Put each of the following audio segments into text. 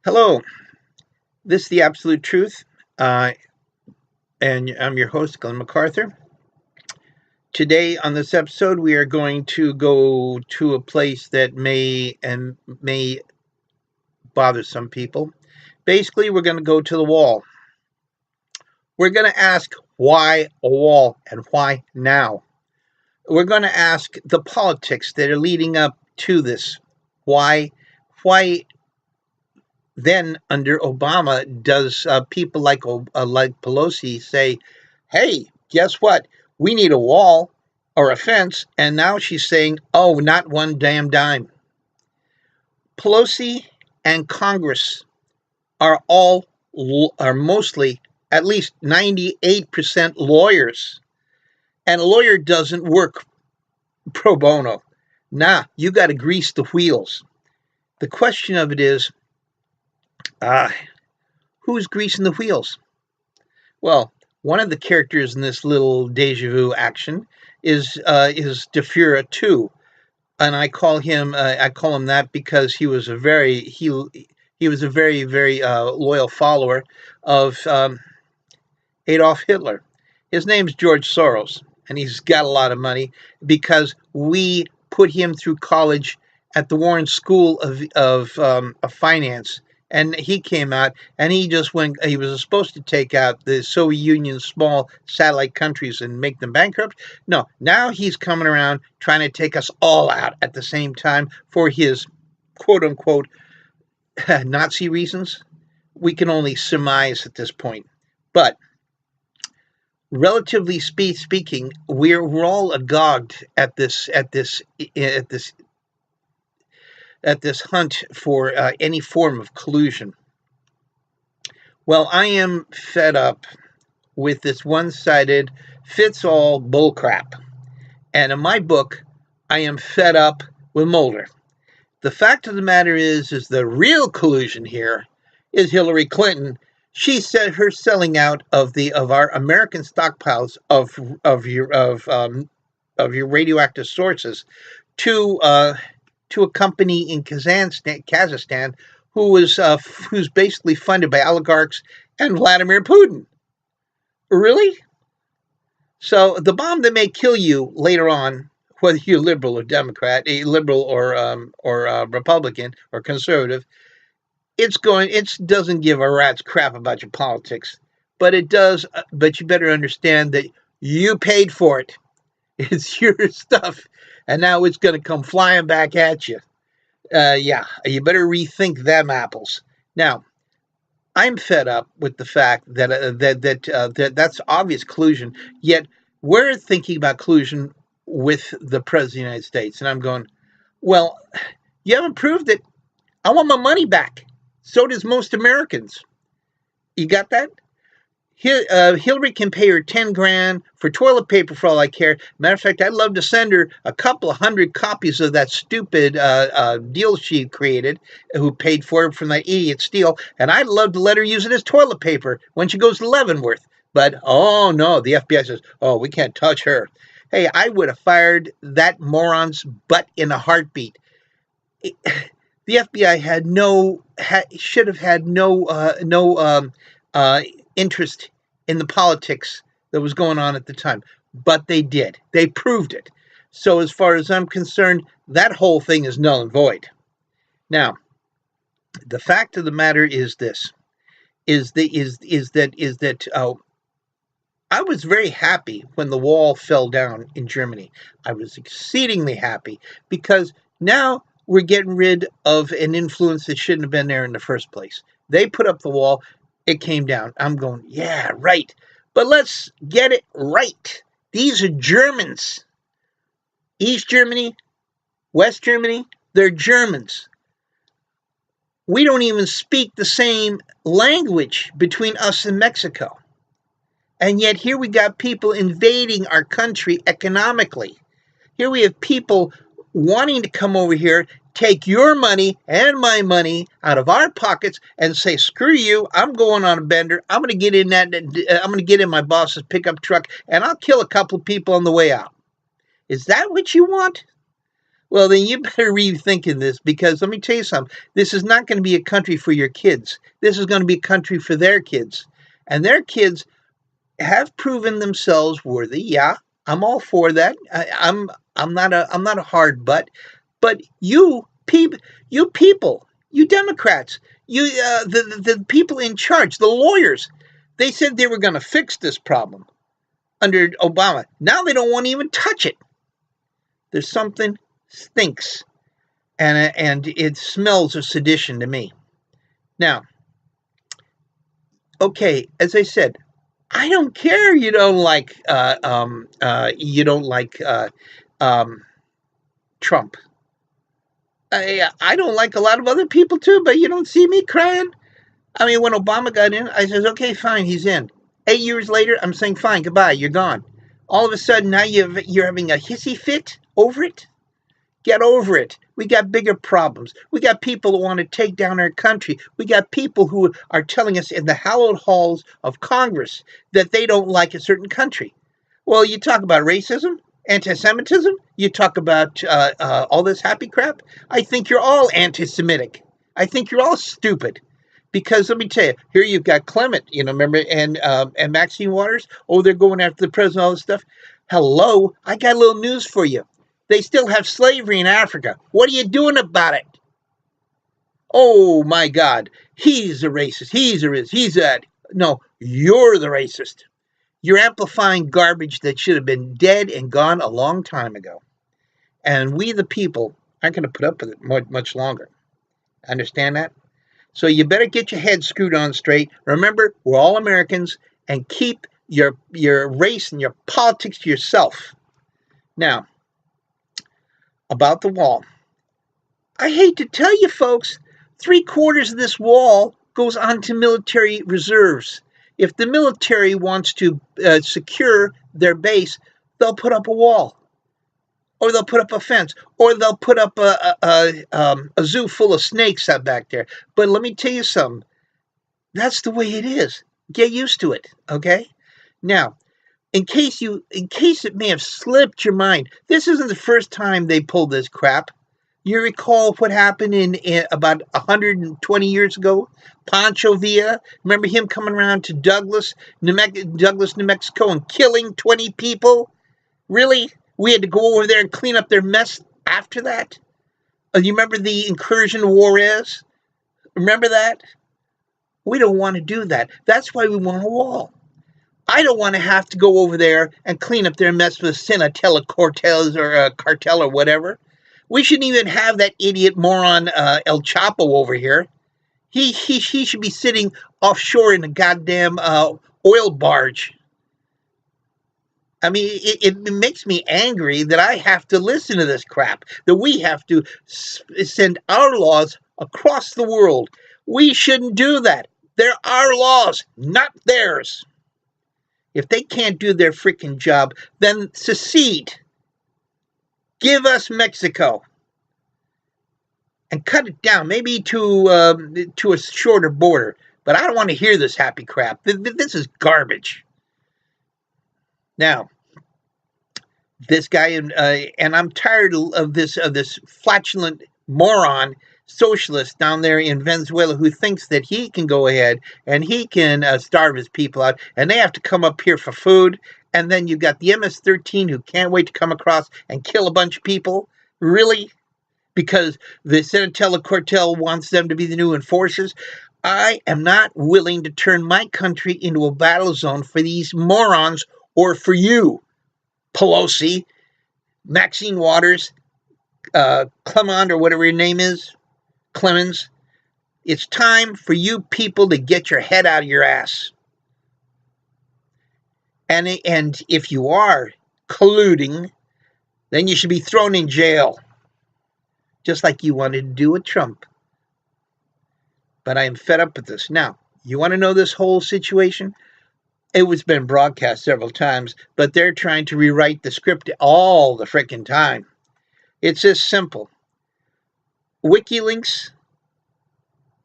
Hello, this is the Absolute Truth, uh, and I'm your host, Glenn MacArthur. Today on this episode, we are going to go to a place that may bother some people. Basically, we're going to go to the wall. We're going to ask why a wall and why now. We're going to ask the politics that are leading up to this. Why then under Obama does people like Pelosi say, "Hey, guess what? We need a wall or a fence," and now she's saying, "Oh, not one damn dime." Pelosi and Congress are mostly at least 98% lawyers, and a lawyer doesn't work pro bono. Nah, you got to grease the wheels. The question of it is, uh, who's greasing the wheels? Well, one of the characters in this little deja vu action is DeFura too, and I call him that because he was a very loyal follower of Adolf Hitler. His name's George Soros, and he's got a lot of money because we put him through college at the Warren School of Finance, and he came out and he just went. He was supposed to take out the Soviet Union's small satellite countries and make them bankrupt. No, now he's coming around trying to take us all out at the same time for his quote unquote Nazi reasons. We can only surmise at this point, but relatively speaking, we're all agog at this hunt for any form of collusion. Well, I am fed up with this one-sided, fits-all bullcrap, and in my book, I am fed up with Mulder. The fact of the matter is the real collusion here is Hillary Clinton. She said her selling out of our American stockpiles of your radioactive sources to a company in Kazakhstan who's basically funded by oligarchs and Vladimir Putin. Really? So the bomb that may kill you later on, whether you're liberal or Democrat, a liberal or Republican or conservative, it doesn't give a rat's crap about your politics, but it does. But you better understand that you paid for it. It's your stuff, and now it's going to come flying back at you. Yeah, you better rethink them apples. Now, I'm fed up with the fact that's obvious collusion. Yet we're thinking about collusion with the president of the United States, and I'm going, well, you haven't proved it. I want my money back. So does most Americans. You got that? Hillary can pay her 10 grand for toilet paper for all I care. Matter of fact, I'd love to send her a couple of hundred copies of that stupid deal she created, who paid for it from that idiot Steele, and I'd love to let her use it as toilet paper when she goes to Leavenworth. But, oh no, the FBI says, oh, we can't touch her. Hey, I would have fired that moron's butt in a heartbeat. The FBI should have had no interest in the politics that was going on at the time, but they did. They proved it. So as far as I'm concerned, that whole thing is null and void. Now, the fact of the matter is this: is that I was very happy when the wall fell down in Germany. I was exceedingly happy because now we're getting rid of an influence that shouldn't have been there in the first place. They put up the wall, it came down. I'm going, yeah, right. But let's get it right. These are Germans. East Germany, West Germany, they're Germans. We don't even speak the same language between us and Mexico. And yet here we got people invading our country economically. Here we have people wanting to come over here, take your money and my money out of our pockets and say, screw you, I'm going on a bender. I'm going to get in my boss's pickup truck and I'll kill a couple of people on the way out. Is that what you want? Well, then you better rethink this, because let me tell you something. This is not going to be a country for your kids. This is going to be a country for their kids. And their kids have proven themselves worthy. Yeah, I'm all for that. I'm not a hard butt, but you Democrats, the people in charge, the lawyers, they said they were going to fix this problem under Obama. Now they don't want to even touch it. There's something stinks, and it smells of sedition to me. Now, okay, as I said, I don't care. You don't like Trump. I don't like a lot of other people too, but you don't see me crying. I mean, when Obama got in, I says, okay, fine, he's in. 8 years later, I'm saying, fine, goodbye, you're gone. All of a sudden, now you're having a hissy fit over it. Get over it. We got bigger problems. We got people who want to take down our country. We got people who are telling us in the hallowed halls of Congress that they don't like a certain country. Well, you talk about racism, anti-Semitism, you talk about all this happy crap. I think you're all anti-Semitic. I think you're all stupid. Because let me tell you, here you've got Clement, remember, and Maxine Waters. Oh, they're going after the president, all this stuff. Hello, I got a little news for you. They still have slavery in Africa. What are you doing about it? Oh, my God. He's a racist. He's that. No, you're the racist. You're amplifying garbage that should have been dead and gone a long time ago. And we, the people, aren't going to put up with it much longer. Understand that? So you better get your head screwed on straight. Remember, we're all Americans, and keep your race and your politics to yourself. Now, about the wall. I hate to tell you, folks, 3/4 of this wall goes onto military reserves. If the military wants to secure their base, they'll put up a wall, or they'll put up a fence, or they'll put up a zoo full of snakes out back there. But let me tell you something. That's the way it is. Get used to it, okay? Now, in case it may have slipped your mind, this isn't the first time they pulled this crap. You recall what happened in about 120 years ago? Pancho Villa, remember him coming around to Douglas, New Mexico, and killing 20 people? Really? We had to go over there and clean up their mess after that? You remember the incursion of Juarez? Remember that? We don't want to do that. That's why we want a wall. I don't want to have to go over there and clean up their mess with Sinatella Cortez or cartel or whatever. We shouldn't even have that idiot moron El Chapo over here. He should be sitting offshore in a goddamn oil barge. I mean, it makes me angry that I have to listen to this crap, that we have to send our laws across the world. We shouldn't do that. They're our laws, not theirs. If they can't do their freaking job, then secede. Give us Mexico. And cut it down, maybe to a shorter border. But I don't want to hear this happy crap. This is garbage. Now, this guy, and I'm tired of this flatulent moron socialist down there in Venezuela who thinks that he can go ahead and he can starve his people out, and they have to come up here for food. And then you've got the MS-13 who can't wait to come across and kill a bunch of people. Really? Because the Sinatella cartel wants them to be the new enforcers. I am not willing to turn my country into a battle zone for these morons, or for you, Pelosi, Maxine Waters, Clement, or whatever your name is, Clemens. It's time for you people to get your head out of your ass. And if you are colluding, then you should be thrown in jail, just like you wanted to do with Trump. But I am fed up with this. Now, you want to know this whole situation? It was been broadcast several times, but they're trying to rewrite the script all the frickin' time. It's this simple. WikiLeaks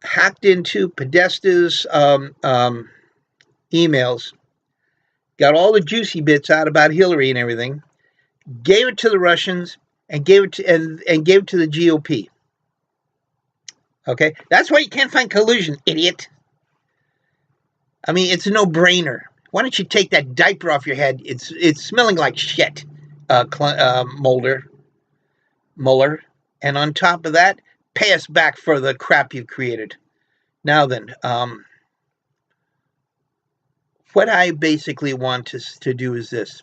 hacked into Podesta's emails, got all the juicy bits out about Hillary and everything, gave it to the Russians, and gave it to, and gave it to the GOP. Okay, that's why you can't find collusion, idiot. I mean, it's a no-brainer. Why don't you take that diaper off your head? It's smelling like shit, Mueller. And on top of that, pay us back for the crap you created. Now then, what I basically want to do is this.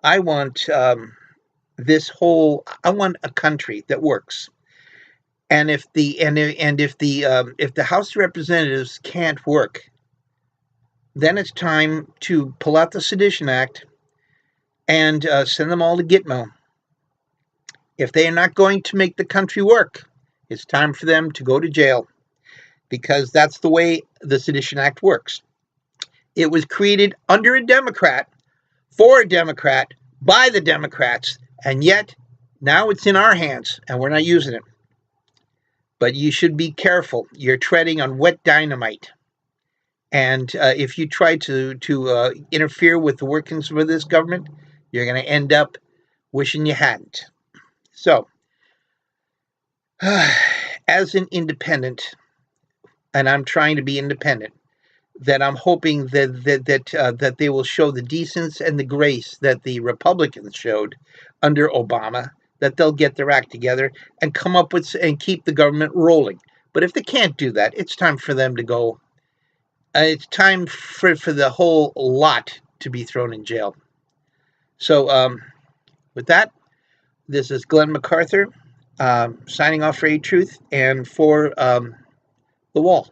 I want I want a country that works. And if the House of Representatives can't work, then it's time to pull out the Sedition Act and send them all to Gitmo. If they are not going to make the country work, it's time for them to go to jail, because that's the way the Sedition Act works. It was created under a Democrat, for a Democrat, by the Democrats, and yet now it's in our hands and we're not using it. But you should be careful. You're treading on wet dynamite. And if you try to interfere with the workings of this government, you're going to end up wishing you hadn't. So, as an independent, and I'm trying to be independent, that I'm hoping that they will show the decency and the grace that the Republicans showed under Obama, that they'll get their act together and come up with and keep the government rolling. But if they can't do that, it's time for them to go. It's time for the whole lot to be thrown in jail. So with that, this is Glenn MacArthur signing off for atruth and for The Wall.